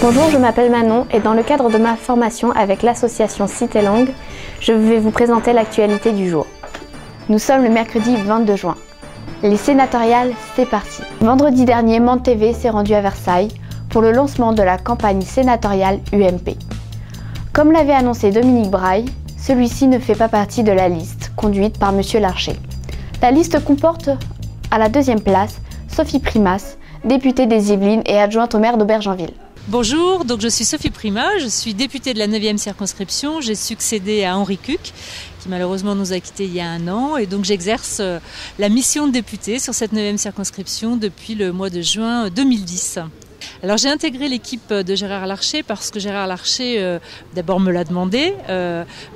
Bonjour, je m'appelle Manon et dans le cadre de ma formation avec l'association Cité Langue, je vais vous présenter l'actualité du jour. Nous sommes le mercredi 22 juin. Les sénatoriales, c'est parti. Vendredi dernier, Monde TV s'est rendu à Versailles pour le lancement de la campagne sénatoriale UMP. Comme l'avait annoncé Dominique Braille, celui-ci ne fait pas partie de la liste conduite par M. Larcher. La liste comporte à la deuxième place Sophie Primas, députée des Yvelines et adjointe au maire d'Aubergenville. Bonjour, donc je suis Sophie Primas, je suis députée de la 9e circonscription, j'ai succédé à Henri Cuc, qui malheureusement nous a quittés il y a 1 an, et donc j'exerce la mission de députée sur cette 9e circonscription depuis le mois de juin 2010. Alors j'ai intégré l'équipe de Gérard Larcher parce que Gérard Larcher d'abord me l'a demandé,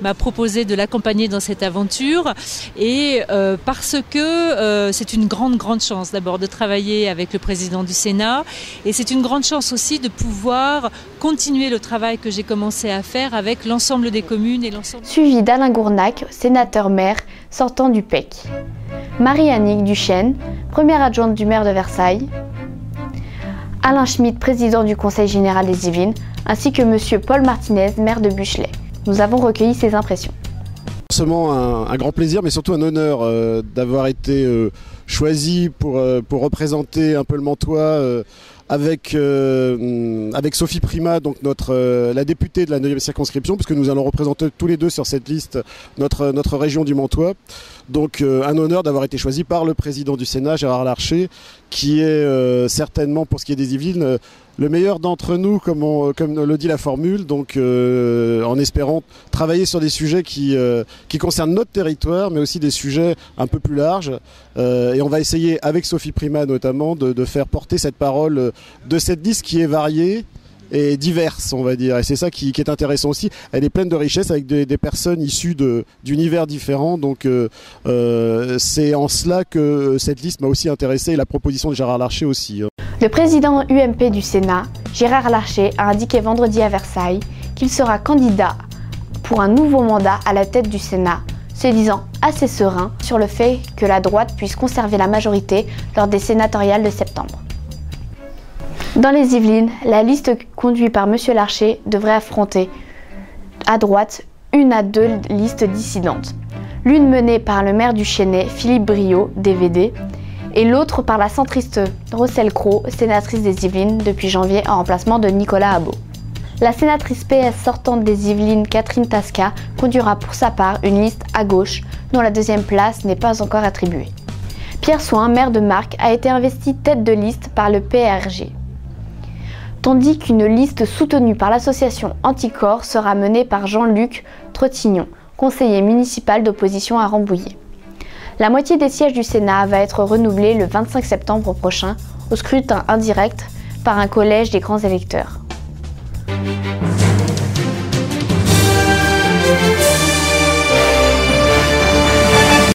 m'a proposé de l'accompagner dans cette aventure et parce que c'est une grande chance d'abord de travailler avec le président du Sénat et c'est une grande chance aussi de pouvoir continuer le travail que j'ai commencé à faire avec l'ensemble des communes et l'ensemble... Suivi d'Alain Gournac, sénateur-maire sortant du PEC. Marie-Annick Duchesne, première adjointe du maire de Versailles. Alain Schmitt, président du Conseil général des Yvelines, ainsi que M. Paul Martinez, maire de Buchelet. Nous avons recueilli ses impressions. Forcément un grand plaisir, mais surtout un honneur d'avoir été choisi pour représenter un peu le Mantois avec Sophie Primas, donc la députée de la 9e circonscription, puisque nous allons représenter tous les deux sur cette liste notre région du Mantois. Donc un honneur d'avoir été choisi par le président du Sénat, Gérard Larcher, qui est certainement, pour ce qui est des Yvelines, le meilleur d'entre nous, comme le dit la formule, donc en espérant travailler sur des sujets qui concernent notre territoire, mais aussi des sujets un peu plus larges. Et on va essayer, avec Sophie Primas notamment, de faire porter cette parole de cette liste qui est variée et diverse, on va dire. Et c'est ça qui est intéressant aussi. Elle est pleine de richesses avec des personnes issues d'univers différents. Donc c'est en cela que cette liste m'a aussi intéressé et la proposition de Gérard Larcher aussi. Le président UMP du Sénat, Gérard Larcher, a indiqué vendredi à Versailles qu'il sera candidat pour un nouveau mandat à la tête du Sénat, se disant assez serein sur le fait que la droite puisse conserver la majorité lors des sénatoriales de septembre. Dans les Yvelines, la liste conduite par M. Larcher devrait affronter à droite 1 à 2 listes dissidentes. L'une menée par le maire du Chesnay, Philippe Briot, DVD, et l'autre par la centriste Rosselle Crowe, sénatrice des Yvelines depuis janvier en remplacement de Nicolas Habot. La sénatrice PS sortante des Yvelines, Catherine Tasca, conduira pour sa part une liste à gauche dont la deuxième place n'est pas encore attribuée. Pierre Soin, maire de Marcq, a été investi tête de liste par le PRG. Tandis qu'une liste soutenue par l'association Anticorps sera menée par Jean-Luc Trottignon, conseiller municipal d'opposition à Rambouillet. La moitié des sièges du Sénat va être renouvelée le 25 septembre prochain au scrutin indirect par un collège des grands électeurs.